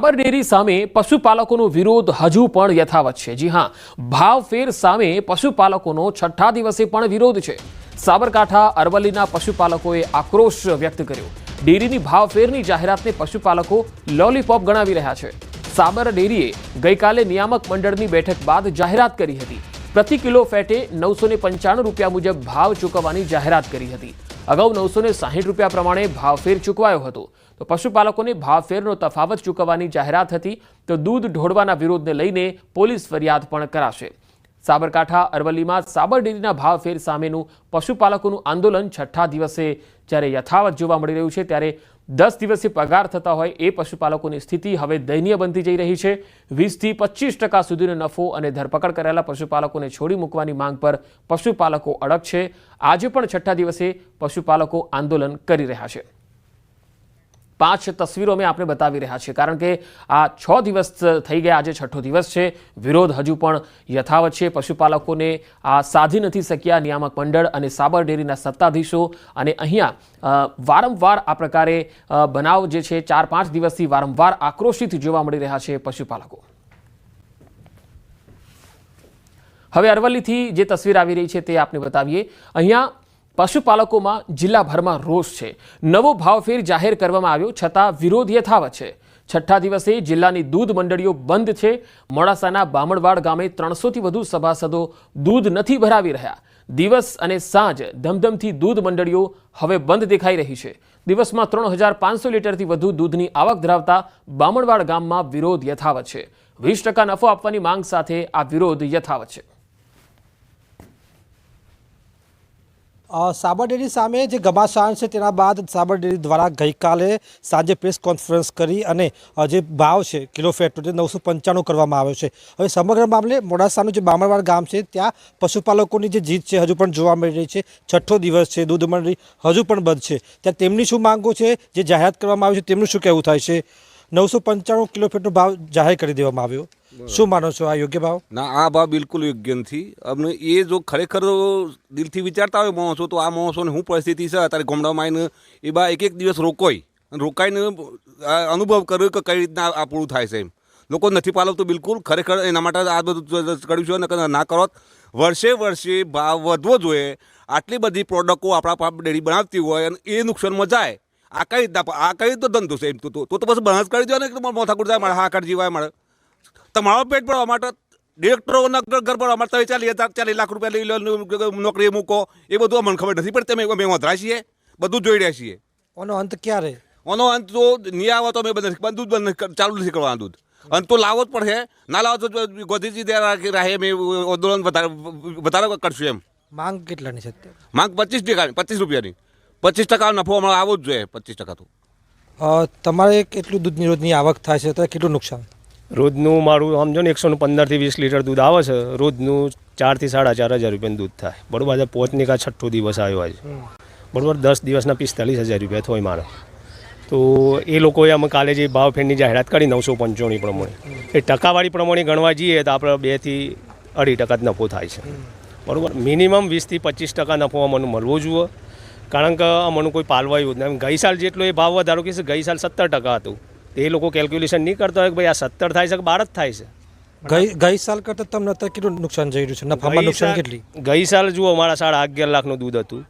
સાબર dairy સામે પશુપાલકોનો વિરોધ હજુ પણ યથાવત છે। જી હા, ભાવફેર સામે પશુપાલકોનો છઠ્ઠા દિવસે પણ વિરોધ છે। સાબરકાંઠા અરવલ્લીના પશુપાલકોએ આક્રોશ વ્યક્ત કર્યો। ડેરીની ભાવફેરની જાહેરાતને પશુપાલકો લોલીપોપ ગણાવી રહ્યા છે। સાબર ડેરીએ ગઈકાલે નિયામક મંડળની બેઠક બાદ જાહેરાત કરી હતી। પ્રતિ કિલો ફેટે 995 રૂપિયા મુજબ ભાવ ચૂકવવાની જાહેરાત કરી હતી। અગાઉ 960 રૂપિયા પ્રમાણે ભાવફેર ચૂકવાયો હતો। તો પશુપાલકોને ભાવફેરનો તફાવત ચૂકવવાની જાહેરાત હતી તો દૂધ ઢોળવાના વિરોધને લઈને પોલીસ ફરિયાદ પણ કરાશે। સાબરકાંઠા અરવલ્લીમાં સાબર ડેરીના ભાવફેર સામેનું પશુપાલકોનું આંદોલન છઠ્ઠા દિવસે જ્યારે યથાવત જોવા મળી રહ્યું છે, ત્યારે 10 દિવસે પગાર થતા હોય એ પશુપાલકોની સ્થિતિ હવે દયનીય બનતી જઈ રહી છે। 20 થી 25% સુધીનો નફો અને ધરપકડ કરેલા પશુપાલકોને છોડી મૂકવાની માંગ પર પશુપાલકો અડગ છે। આજે પણ છઠ્ઠા દિવસે પશુપાલકો આંદોલન કરી રહ્યા છે। 5 તસવીરો અમે આપને બતાવી રહ્યા છીએ, કારણ કે આ 6 દિવસ થઈ ગયા, આજે છઠ્ઠો દિવસ છે। વિરોધ હજુ પણ યથાવત છે। પશુપાલકોને આ સાધી નથી શક્યા નિયામક મંડળ અને સાબર ડેરીના સત્તાધીશો, અને અહીંયા વારંવાર આ પ્રકારે બનાવ જે છે 4-5 દિવસથી વારંવાર આક્રોશિત જોવા મળી રહ્યા છે પશુપાલકો। હવે અરવલ્લીથી જે તસવીર આવી રહી છે તે આપને બતાવીએ। અહીંયા પશુપાલકોમાં જિલ્લાભરમાં રોષ છે। નવો ભાવફેર જાહેર કરવામાં આવ્યો છતાં વિરોધ યથાવત છે। છઠ્ઠા દિવસે જિલ્લાની દૂધ મંડળીઓ બંધ છે। મોડાસાના બામણવાડ ગામે 300થી વધુ સભાસદો દૂધ નથી ભરાવી રહ્યા। દિવસ અને સાંજ ધમધમથી દૂધ મંડળીઓ હવે બંધ દેખાઈ રહી છે। દિવસમાં 3500 લીટરથી વધુ દૂધની આવક ધરાવતા બામણવાડ ગામમાં વિરોધ યથાવત છે। 20% નફો આપવાની માંગ સાથે આ વિરોધ યથાવત છે। સાબર ડેરી સામે જે ઘમાસાણ છે તેના બાદ સાબર ડેરી દ્વારા ગઈકાલે સાંજે પ્રેસ કોન્ફરન્સ કરી અને જે ભાવ છે કિલો ફેટનો તે 995 કરવામાં આવ્યો છે। હવે સમગ્ર મામલે મોડાસાનું જે બામણવાડ ગામ છે ત્યાં પશુપાલકોની જે જીત છે હજુ પણ જોવા મળી રહી છે। છઠ્ઠો દિવસ છે, દૂધ મંડળી હજુ પણ બંધ છે। ત્યાં તેમની શું માંગો છે, જે જાહેરાત કરવામાં આવી છે તેમનું શું કહેવું થાય છે? 995 કિલો ફેટનો ભાવ જાહેર કરી દેવામાં આવ્યો, શું માનો છો? આ યોગ્ય ભાવ? ના, આ ભાવ બિલકુલ યોગ્ય નથી। અમને એ જો ખરેખર દિલથી વિચારતા હોય માણસો, તો આ માણસોને શું પરિસ્થિતિ છે અત્યારે ગામડામાં આવીને એ બા એક દિવસ રોકાઈને અનુભવ કર્યો કે કઈ રીતના આ પૂરું થાય છે। લોકો નથી પાલવતું બિલકુલ, ખરેખર એના માટે આ બધું કર્યું છે। ના કરો, વર્ષે ભાવ વધવો જોઈએ। આટલી બધી પ્રોડક્ટો આપણા ડેરી બનાવતી હોય અને એ નુકસાનમાં જાય, આ કઈ રીતનો ધંધો છે? એમ તો બસ બનાસ કરી દો ને, મોથાકૂટ જાય મારે, હાકર જીવાય મારે। તમારો પેટ ભરવા માટે ડિરેક્ટરોના ઘર ભરવા માટે 40 લાખ રૂપિયા લઈ લો, નોકરી મૂકો, એ બધું અમને ખબર નથી પડતી। અમે વધરા છીએ, બધું જોઈ રહ્યા છીએ। આનો અંત ક્યારે? આનો અંત તો નહીં આવે તો અમે બંધ ચાલુ નથી કરવાનું દૂધ। અંત તો લાવવો જ પડશે। ના લાવો તો ગોધીજી રાહે અમે આંદોલન વધારે કરશું। એમ માંગ કેટલાની છે? માંગ 25 રૂપિયાની। 25% નફો અમારે આવવો જ જોઈએ। 25% તો તમારે કેટલું દૂધની રોજની આવક થાય છે, તો કેટલું નુકસાન? રોજનું મારું સમજો ને 115 થી 20 લીટર દૂધ આવે છે। રોજનું 4 થી 4.5 હજાર રૂપિયાનું દૂધ થાય, બરાબર। આજે પહોંચની કા છઠ્ઠો દિવસ આવ્યો આજે, બરાબર। 10 દિવસના 45,000 રૂપિયા થાય મારે। તો એ લોકોએ અમે કાલે જે ભાવફેરની જાહેરાત કરી 995 પ્રમાણે, એ ટકાવારી પ્રમાણે ગણવા જઈએ તો આપણે 2 થી 2.5% જ નફો થાય છે, બરાબર। મિનિમમ 20 થી 25% નફો અમને મળવો જોઈએ, કારણ કે અમને કોઈ પાલવાયું જ નહીં। ગઈ સાલ જેટલો એ ભાવ વધારો કે ગઈ સાલ 70% હતું, એ લોકો કેલ્ક્યુલેશન નહીં કરતા હોય કે ભાઈ આ 70 થાય છે કે 12 જ થાય છે। ગઈ સાલ કરતાં તમને અત્યારે કેટલું નુકસાન જઈ રહ્યું છે? નફામાં નુકસાન કેટલી? ગઈ સાલ જુઓ મારા 11.5 લાખનું દૂધ હતું,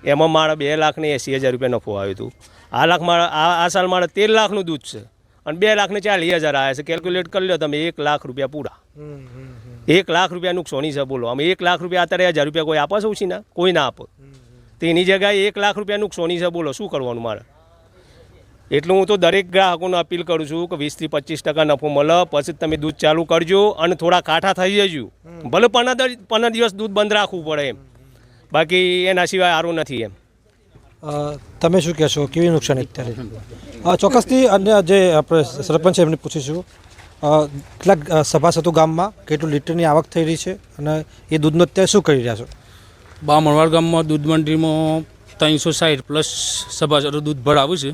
એમાં મારા 2,80,000 રૂપિયા નફો આવ્યો હતો। આ સાલ મારે 13 લાખનું દૂધ છે અને 2,40,000 આવ્યા છે। કેલ્ક્યુલેટ કરી લો તમે, 1 લાખ રૂપિયા પૂરા। 1 લાખ રૂપિયા નુકસાની છે, બોલો। અમે 1 લાખ રૂપિયા અત્યારે 1,000 રૂપિયા કોઈ આપે છે ઓછીના? કોઈ ના આપે। તેની જગ્યાએ 1 લાખ રૂપિયા નુકસાની છે, બોલો શું કરવાનું મારે? એટલું હું તો દરેક ગ્રાહકોને અપીલ કરું છું કે 20 થી 25% નફો મળે પછી તમે દૂધ ચાલુ કરજો અને થોડા કાંઠા થઈ જજો। ભલે 15 દિવસ દૂધ બંધ રાખવું પડે એમ, બાકી એના સિવાય સારું નથી એમ। તમે શું કહેશો, કેવી નુકસાની અત્યારે? ચોક્કસથી અન્ય જે આપણે સરપંચ એમને પૂછીશું, કેટલાક સભાસદો ગામમાં કેટલું લીટરની આવક થઈ રહી છે અને એ દૂધનું અત્યારે શું કરી રહ્યા છો? બામણવાડ ગામમાં દૂધ મંડળીમાં 360+ સભાસદો દૂધ ભરાવું છે,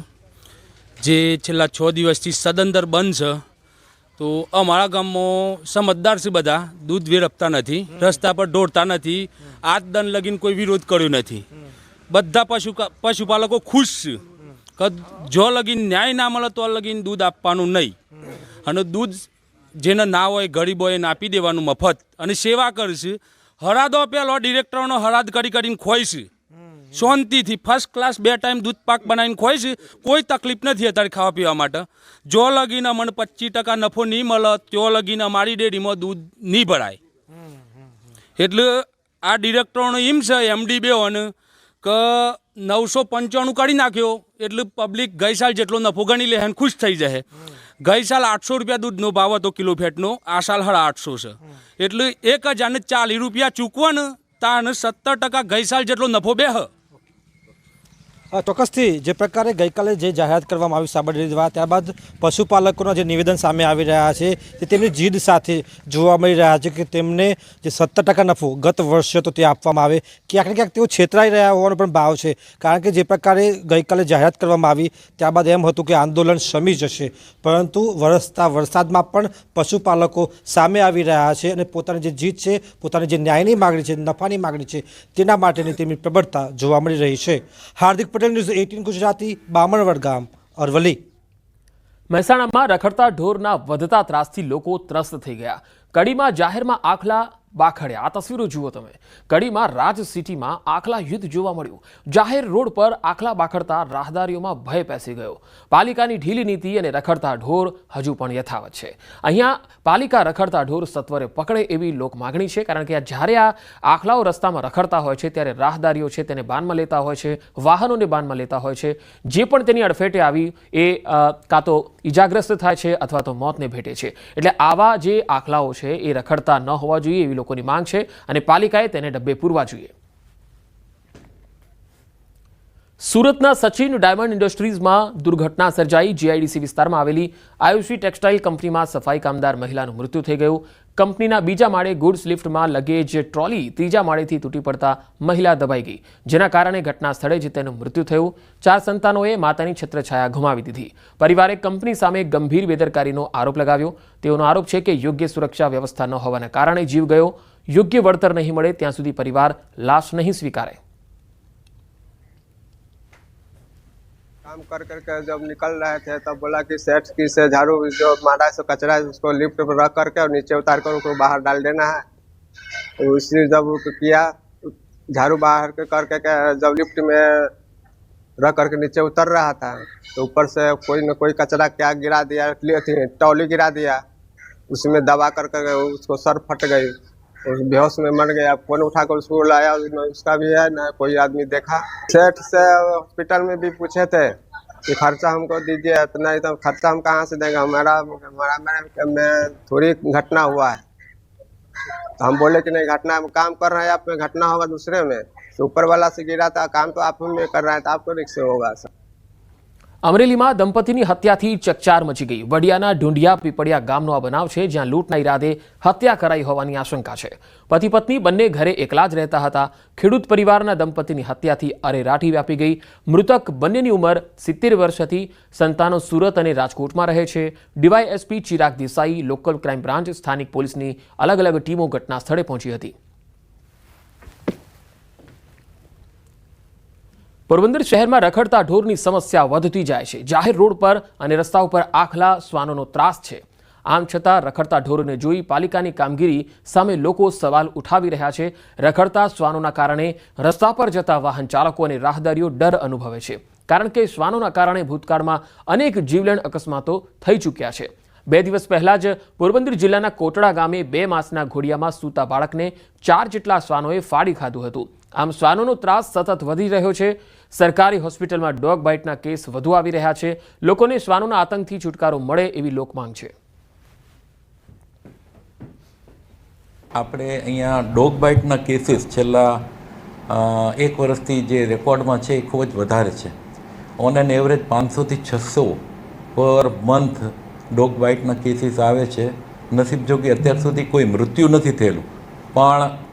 જે છેલ્લા 6 દિવસથી સદંતર બંધ છે। તો અમારા ગામમાં સમજદાર છે બધા, દૂધ વેરપતા નથી, રસ્તા પર દોડતા નથી, આજ દન લગીને કોઈ વિરોધ કર્યો નથી। બધા પશુપાલકો ખુશ છે કે જો લગીને ન્યાય ના મળે તો લગીને દૂધ આપવાનું નહીં। અને દૂધ જેને ના હોય ગરીબ હોય એને આપી દેવાનું મફત અને સેવા કરશે. હરાદો પેલો ડિરેક્ટરનો હરાદ કરીને ખોઈશે શાંતિથી ફર્સ્ટ ક્લાસ 2 ટાઈમ દૂધ પાક બનાવીને ખોઈશે. કોઈ તકલીફ નથી અત્યારે ખાવા પીવા માટે. જો લગીને મને 25% નફો નહીં મળે તો લગીને અમારી ડેરીમાં દૂધ નહીં ભરાય. એટલે આ ડિરેક્ટરનો એમ છે MD બેઓને કે 995 કરી નાખ્યો એટલે પબ્લિક ગઈ સાલ જેટલો નફો ગણી લે અને ખુશ થઈ જાય. ગઈ સાલ 800 રૂપિયા દૂધનો ભાવ હતો કિલો ફેટનો, આ સાલ 850 છે. એટલે 1040 રૂપિયા ચૂકવો ને તાને 70% ગઈ સાલ જેટલો નફો બેહ. ચોક્કસથી જે પ્રકારે ગઈકાલે જે જાહેરાત કરવામાં આવી સાબર ડેરી દ્વારા, ત્યારબાદ પશુપાલકોના જે નિવેદન સામે આવી રહ્યા છે તે તેમની જીદ સાથે જોવા મળી રહ્યા છે કે તેમને જે 70% નફો ગત વર્ષે તો તે આપવામાં આવે, ક્યાંક ને ક્યાંક તેઓ છેતરાઈ રહ્યા હોવાનો પણ ભાવ છે. કારણ કે જે પ્રકારે ગઈકાલે જાહેરાત કરવામાં આવી ત્યારબાદ એમ હતું કે આંદોલન શમી જશે, પરંતુ વરસતા વરસાદમાં પણ પશુપાલકો સામે આવી રહ્યા છે અને પોતાની જે જીદ છે, પોતાની જે ન્યાયની માગણી છે, નફાની માગણી છે, તેના માટેની તેમની પ્રબળતા જોવા મળી રહી છે. હાર્દિક પટેલ, ન્યૂઝ 18 ગુજરાતી, બામણવડ ગામ, અરવલ્લી. મહેસાણામાં રખડતા ઢોરના વધતા ત્રાસથી લોકો ત્રસ્ત થઈ ગયા. કડીમાં જાહેરમાં આખલા બાખડ્યા. આ તસવીરો જુઓ તમે. કડીમાં રાજ સિટીમાં આખલા યુદ્ધ જોવા મળ્યું. જાહેર રોડ પર આખલા બાખડતા રાહદારીઓમાં ભય પેસી ગયો. પાલિકાની ઢીલી નીતિ અને રખડતા ઢોર હજુ પણ યથાવત છે. અહીંયા પાલિકા રખડતા ઢોર સત્વરે પકડે એવી લોક માગણી છે. કારણ કે જ્યારે આ આખલાઓ રસ્તામાં રખડતા હોય છે ત્યારે રાહદારીઓ છે તેને બાનમાં લેતા હોય છે, વાહનોને બાનમાં લેતા હોય છે. જે પણ તેની અડફેટે આવી એ કાં તો ઈજાગ્રસ્ત થાય છે અથવા તો મોતને ભેટે છે. એટલે આવા જે આખલાઓ છે એ રખડતા ન હોવા જોઈએ એવી લોકોની માંગ છે અને પાલિકાએ તેને ડબ્બે પૂરવા જોઈએ. સુરતના સચિન ડાયમંડ ઇન્ડસ્ટ્રીઝમાં દુર્ઘટના સર્જાઈ. GIDC વિસ્તારમાં આવેલી આયુષી ટેક્સટાઇલ કંપનીમાં સફાઈ કામદાર મહિલાનું મૃત્યુ થઈ ગયું. કંપનીના બીજા માળે ગુડ્સ લિફ્ટમાં લગેજ ટ્રોલી ત્રીજા માળેથી તૂટી પડતા મહિલા દબાઈ ગઈ, જેના કારણે ઘટના સ્થળે જ તેનું મૃત્યુ થયું. 4 સંતાનોએ માતાની છત્રછાયા ગુમાવી દીધી. પરિવારે કંપની સામે ગંભીર બેદરકારીનો આરોપ લગાવ્યો. તેઓનો આરોપ છે કે યોગ્ય સુરક્ષા વ્યવસ્થા ન હોવાના કારણે જીવ ગયો. યોગ્ય વળતર નહીં મળે ત્યાં સુધી પરિવાર લાશ નહીં સ્વીકારે. काम कर जब निकल रहे थे तब बोला कि सेठ की से झाड़ू जो मारा से कचरा है उसको लिफ्ट पर रख करके और नीचे उतार कर उसको बाहर डाल देना है. तो उसने जब किया झाड़ू बाहर करके जब लिफ्ट में रख करके नीचे उतर रहा था तो ऊपर से कोई न कोई कचरा क्या गिरा दिया, टॉली गिरा दिया. उसमें दबा करके उसको सर फट गई, बेहोश में मर गया. फोन उठाकर उसको लाया, उसका भी है ना कोई आदमी देखा. सेठ से हॉस्पिटल में भी पूछे थे कि खर्चा हमको दीजिए, इतना ही तो खर्चा हम कहाँ से देंगे, हमारा में थोड़ी घटना हुआ है. तो हम बोले कि नहीं घटना काम कर रहे हैं आप में, घटना होगा दूसरे में. तो ऊपर वाला से गिरा था, काम तो आप में कर रहे हैं तो आपको रिक्स होगा सर. અમરેલીમાં દંપતીની હત્યાથી ચકચાર મચી ગઈ. વડિયાના ઢુંઢિયા પીપળિયા ગામનો આ બનાવ છે, જ્યાં લૂંટના ઈરાદે હત્યા કરાઈ હોવાની આશંકા છે. પતિ પત્ની બંને ઘરે એકલા જ રહેતા હતા. ખેડૂત પરિવારના દંપતીની હત્યાથી અરેરાટી વ્યાપી ગઈ. મૃતક બંનેની ઉંમર 70 વર્ષ હતી. સંતાનો સુરત અને રાજકોટમાં રહે છે. DYSP Chirag Desai, local crime branch, સ્થાનિક પોલીસની અલગ અલગ ટીમો ઘટના સ્થળે પહોંચી હતી. પોરબંદર શહેરમાં રખડતા ઢોરની સમસ્યા વધતી જાય છે. જાહેર રોડ પર અને રસ્તા ઉપર આખલા શ્વાનોનો ત્રાસ છે. આમ છતાં રખડતા ઢોરને જોઈ પાલિકાની કામગીરી સામે લોકો સવાલ ઉઠાવી રહ્યા છે. રખડતા શ્વાનોના કારણે રસ્તા પર જતા વાહન ચાલકો અને રાહદારીઓ ડર અનુભવે છે. કારણ કે શ્વાનોના કારણે ભૂતકાળમાં અનેક જીવલેણ અકસ્માતો થઈ ચૂક્યા છે. 2 દિવસ પહેલા જ પોરબંદર જિલ્લાના કોટડા ગામે 2 માસના ઘોડિયામાં સૂતા બાળકને 4 જેટલા શ્વાનોએ ફાડી ખાધું હતું. આમ શ્વાનોનો ત્રાસ સતત વધી રહ્યો છે. સરકારી હોસ્પિટલમાં ડોગ બાઇટના કેસ વધુ આવી રહ્યા છે. લોકોને શ્વાનોના આતંકથી છુટકારો મળે એવી લોકમાંગ છે. આપણે અહીંયા ડોગ બાઇટના કેસીસ છેલ્લા 1 વર્ષથી જે રેકોર્ડમાં છે એ ખૂબ જ વધારે છે. ઓન એન એવરેજ 500 થી 600 પર મંથ ડોગ બાઇટના કેસીસ આવે છે. નસીબ જોગી અત્યાર સુધી કોઈ મૃત્યુ નથી થયેલું, પણ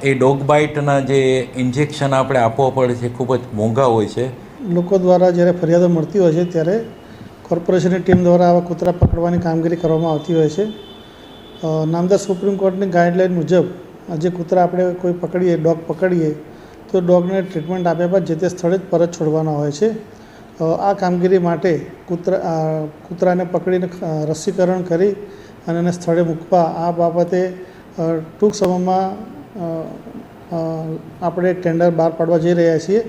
એ ડોગ બાઇટના જે ઇન્જેક્શન આપણે આપવા પડે છે ખૂબ જ મોંઘા હોય છે. લોકો દ્વારા જ્યારે ફરિયાદો મળતી હોય છે ત્યારે કોર્પોરેશનની ટીમ દ્વારા આવા કૂતરા પકડવાની કામગીરી કરવામાં આવતી હોય છે. નામદાર સુપ્રીમ કોર્ટની ગાઈડલાઇન મુજબ જે કૂતરા આપણે કોઈ પકડીએ, ડોગ પકડીએ તો ડોગને ટ્રીટમેન્ટ આપ્યા બાદ જે તે સ્થળે જ પરત છોડવાના હોય છે. આ કામગીરી માટે કૂતરાને પકડીને રસીકરણ કરી અને એને સ્થળે મૂકવા આ બાબતે ટૂંક સમયમાં આપણે એક ટેન્ડર બહાર પાડવા જઈ રહ્યા છીએ,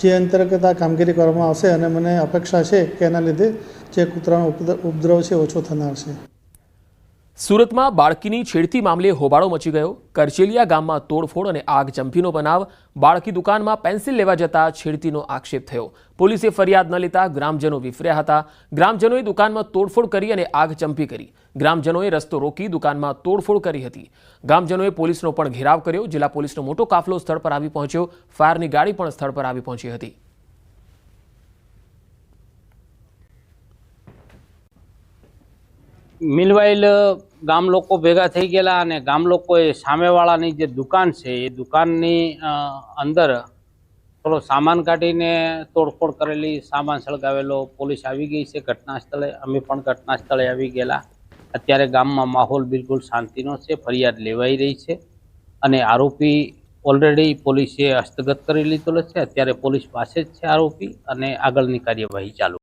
જે અંતર્ગત આ કામગીરી કરવામાં આવશે અને મને અપેક્ષા છે કે એના લીધે જે કૂતરાનો ઉપદ્રવ છે ઓછો થનાર છે. સુરતમાં બાળકીની છેડતી મામલે હોબાળો મચી ગયો. કરચેલિયા ગામમાં તોડફોડ અને આગચંપીનો બનાવ. બાળકી દુકાનમાં પેન્સિલ લેવા જતા છેડતીનો આક્ષેપ થયો. પોલીસે ફરિયાદ ન લેતા ગ્રામજનો વિફર્યા હતા. ગ્રામજનોએ દુકાનમાં તોડફોડ કરી અને આગચંપી કરી. ગ્રામજનોએ રસ્તો રોકી દુકાનમાં તોડફોડ કરી હતી. ગ્રામજનોએ પોલીસનો પણ ઘેરાવ કર્યો. જિલ્લા પોલીસનો મોટો કાફલો સ્થળ પર આવી પહોંચ્યો. ફાયરની ગાડી પણ સ્થળ પર આવી પહોંચી હતી. મિલવાઇલ ગામ લોકો ભેગા થઈ ગયેલા અને ગામ લોકોએ સામેવાળાની જે દુકાન છે એ દુકાનની અંદર થોડો સામાન કાઢીને તોડફોડ કરેલી, સામાન સળગાવેલો. પોલીસ આવી ગઈ છે ઘટના સ્થળે. અમે પણ ઘટના સ્થળે આવી ગયેલા. અત્યારે ગામમાં માહોલ બિલકુલ શાંતિનો છે. ફરિયાદ લેવાઈ રહી છે અને આરોપી ઓલરેડી પોલીસે હસ્તગત કરી લીધેલો છે. અત્યારે પોલીસ પાસે જ છે આરોપી અને આગળની કાર્યવાહી ચાલુ.